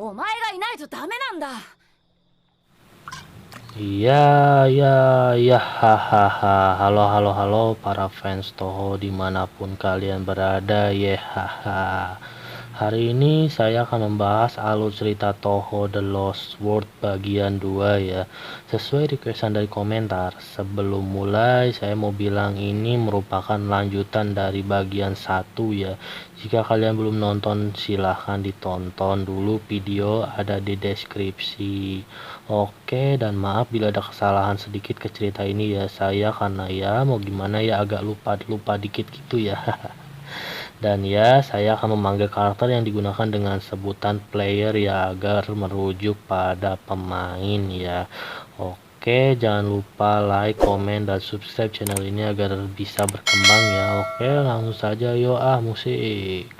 お前がいないとダメなんだ。Iya, iya, iya, hahaha. Halo, halo, halo para fans Toho dimanapun kalian berada, ya, haha. Hari ini saya akan membahas alur cerita Toho The Lost World bagian 2 ya. Sesuai requestan dari komentar. Sebelum mulai, saya mau bilang ini merupakan lanjutan dari bagian 1 ya. Jika kalian belum nonton, silahkan ditonton dulu, video ada di deskripsi. Oke, dan maaf bila ada kesalahan sedikit ke cerita ini ya saya, karena ya mau gimana ya agak lupa dikit gitu ya. Dan ya saya akan memanggil karakter yang digunakan dengan sebutan player ya agar merujuk pada pemain ya. Oke, jangan lupa like, komen, dan subscribe channel ini agar bisa berkembang ya. Oke, langsung saja yuk musik.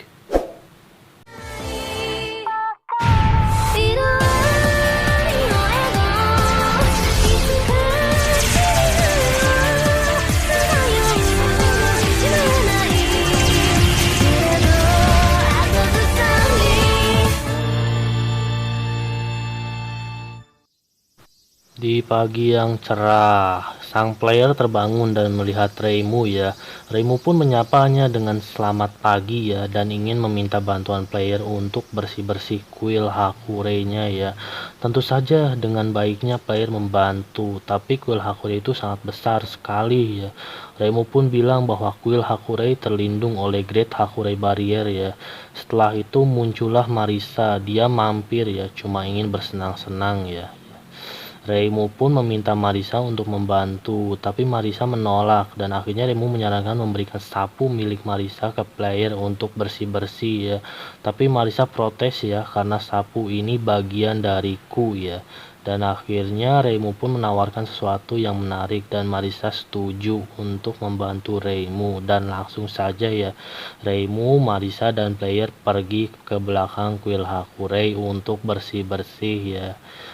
Di pagi yang cerah, sang player terbangun dan melihat Reimu ya. Reimu pun menyapanya dengan selamat pagi ya dan ingin meminta bantuan player untuk bersih-bersih kuil Hakurei-nya ya. Tentu saja dengan baiknya player membantu, tapi kuil Hakurei itu sangat besar sekali ya. Reimu pun bilang bahwa kuil Hakurei terlindung oleh Great Hakurei Barrier ya. Setelah itu muncullah Marisa, dia mampir ya, cuma ingin bersenang-senang ya. Reimu pun meminta Marisa untuk membantu, tapi Marisa menolak dan akhirnya Reimu menyarankan memberikan sapu milik Marisa ke player untuk bersih-bersih ya. Tapi Marisa protes ya karena sapu ini bagian dariku ya. Dan akhirnya Reimu pun menawarkan sesuatu yang menarik dan Marisa setuju untuk membantu Reimu, dan langsung saja ya Reimu, Marisa, dan player pergi ke belakang kuil Hakurei untuk bersih-bersih ya.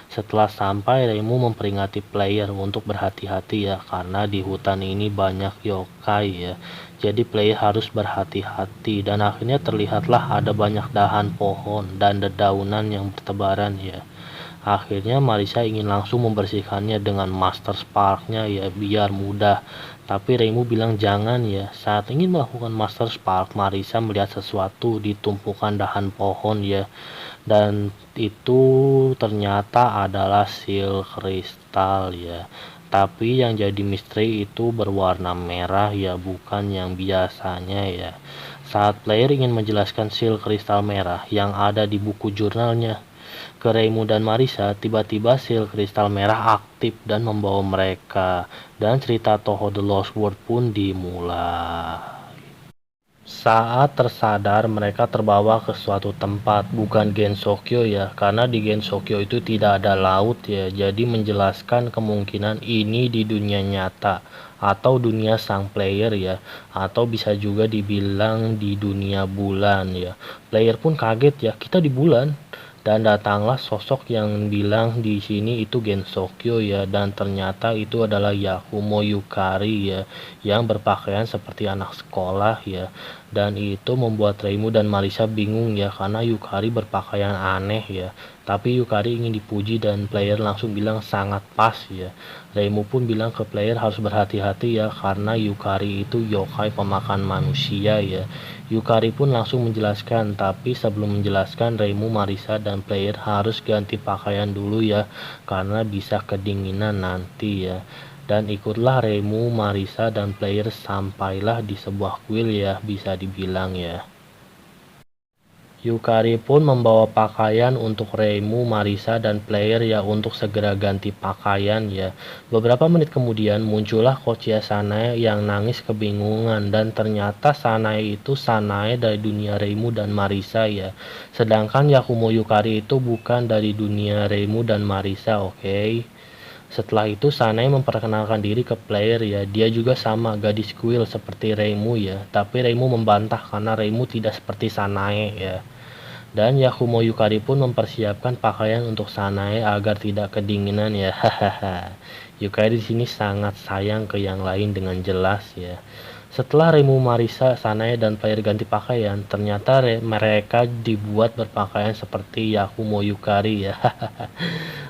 Setelah sampai, Reimu memperingati player untuk berhati-hati ya, karena di hutan ini banyak yokai ya. Jadi player harus berhati-hati, dan akhirnya terlihatlah ada banyak dahan pohon dan dedaunan yang bertebaran ya. Akhirnya Marisa ingin langsung membersihkannya dengan Master Spark-nya ya biar mudah. Tapi Reimu bilang jangan ya. Saat ingin melakukan Master Spark, Marisa melihat sesuatu di tumpukan dahan pohon ya. Dan itu ternyata adalah seal kristal ya. Tapi yang jadi misteri itu berwarna merah ya, bukan yang biasanya ya. Saat player ingin menjelaskan seal kristal merah yang ada di buku jurnalnya ke Reimu dan Marisa, tiba-tiba seal kristal merah aktif dan membawa mereka, dan cerita Toho The Lost World pun dimulai. Saat tersadar, mereka terbawa ke suatu tempat, bukan Gensokyo ya, karena di Gensokyo itu tidak ada laut ya, jadi menjelaskan kemungkinan ini di dunia nyata, atau dunia sang player ya, atau bisa juga dibilang di dunia bulan ya. Player pun kaget ya, kita di bulan. Dan datanglah sosok yang bilang di sini itu Gensokyo ya, dan ternyata itu adalah Yakumo Yukari ya, yang berpakaian seperti anak sekolah ya. Dan itu membuat Reimu dan Marisa bingung ya, karena Yukari berpakaian aneh ya. Tapi Yukari ingin dipuji dan player langsung bilang sangat pas ya. Reimu pun bilang ke player harus berhati-hati ya, karena Yukari itu yokai pemakan manusia ya. Yukari pun langsung menjelaskan, tapi sebelum menjelaskan Reimu, Marisa, dan player harus ganti pakaian dulu ya, karena bisa kedinginan nanti ya. Dan ikutlah Reimu, Marisa, dan player sampailah di sebuah kuil ya, bisa dibilang ya. Yukari pun membawa pakaian untuk Reimu, Marisa, dan player ya untuk segera ganti pakaian ya. Beberapa menit kemudian muncullah Kochia Sanae yang nangis kebingungan, dan ternyata Sanae itu Sanae dari dunia Reimu dan Marisa ya. Sedangkan Yakumo Yukari itu bukan dari dunia Reimu dan Marisa, oke? Setelah itu Sanae memperkenalkan diri ke player ya. Dia juga sama gadis kuil seperti Reimu ya. Tapi Reimu membantah karena Reimu tidak seperti Sanae ya. Dan Yakumo Yukari pun mempersiapkan pakaian untuk Sanae agar tidak kedinginan ya. Hahaha. Yukari di sini sangat sayang ke yang lain dengan jelas ya. Setelah Remu, Marisa, Sanae, dan player ganti pakaian, ternyata mereka dibuat berpakaian seperti Yakumo Yukari ya.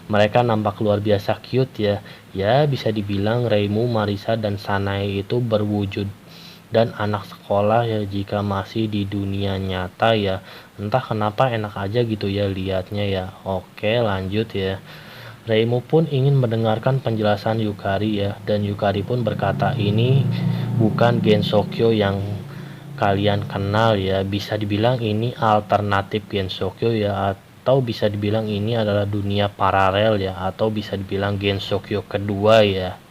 Mereka nampak luar biasa cute ya. Ya, bisa dibilang Remu, Marisa, dan Sanae itu berwujud dan anak sekolah ya jika masih di dunia nyata ya. Entah kenapa enak aja gitu ya liatnya ya. Oke, lanjut ya. Reimu pun ingin mendengarkan penjelasan Yukari ya, dan Yukari pun berkata ini bukan Gensokyo yang kalian kenal ya, bisa dibilang ini alternatif Gensokyo ya, atau bisa dibilang ini adalah dunia paralel ya, atau bisa dibilang Gensokyo kedua ya.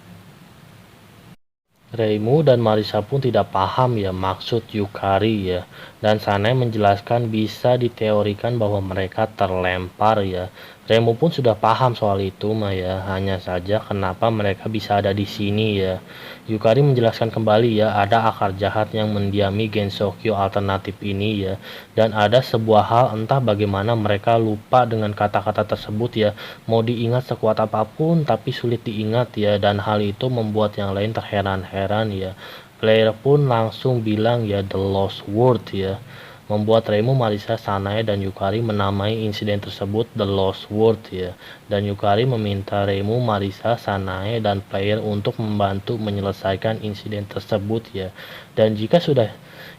Reimu dan Marisa pun tidak paham ya maksud Yukari ya, dan Sanae menjelaskan bisa diteorikan bahwa mereka terlempar ya. Reimu pun sudah paham soal itu mah ya, hanya saja kenapa mereka bisa ada di sini ya. Yukari menjelaskan kembali ya, ada akar jahat yang mendiami Gensokyo alternatif ini ya, dan ada sebuah hal entah bagaimana mereka lupa dengan kata-kata tersebut ya, mau diingat sekuat apapun tapi sulit diingat ya, dan hal itu membuat yang lain terheran-heran ya. Player pun langsung bilang ya the lost word ya, membuat Remu, Marisa, Sanae, dan Yukari menamai insiden tersebut The Lost Word ya. Dan Yukari meminta Remu, Marisa, Sanae, dan player untuk membantu menyelesaikan insiden tersebut ya. Dan jika sudah,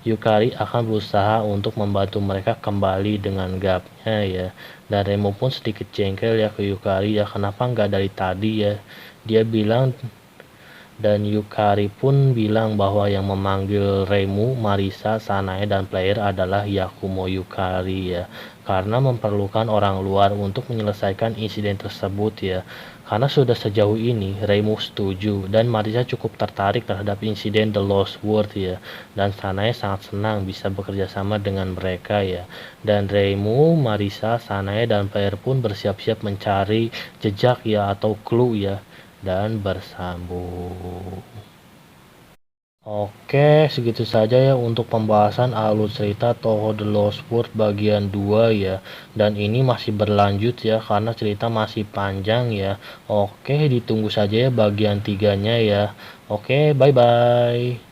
Yukari akan berusaha untuk membantu mereka kembali dengan gapnya ya. Dan Remu pun sedikit jengkel ya ke Yukari ya, kenapa nggak dari tadi ya. Dia bilang, dan Yukari pun bilang bahwa yang memanggil Remu, Marisa, Sanae, dan player adalah Yakumo Yukari ya, karena memerlukan orang luar untuk menyelesaikan insiden tersebut ya. Karena sudah sejauh ini Remu setuju dan Marisa cukup tertarik terhadap insiden The Lost World ya, dan Sanae sangat senang bisa bekerja sama dengan mereka ya. Dan Remu, Marisa, Sanae, dan player pun bersiap-siap mencari jejak ya atau clue ya, dan bersambung. Oke, segitu saja ya untuk pembahasan alur cerita Toho The Lost World bagian 2 ya. Dan ini masih berlanjut ya karena cerita masih panjang ya. Oke, ditunggu saja ya bagian 3-nya ya. Oke, bye-bye.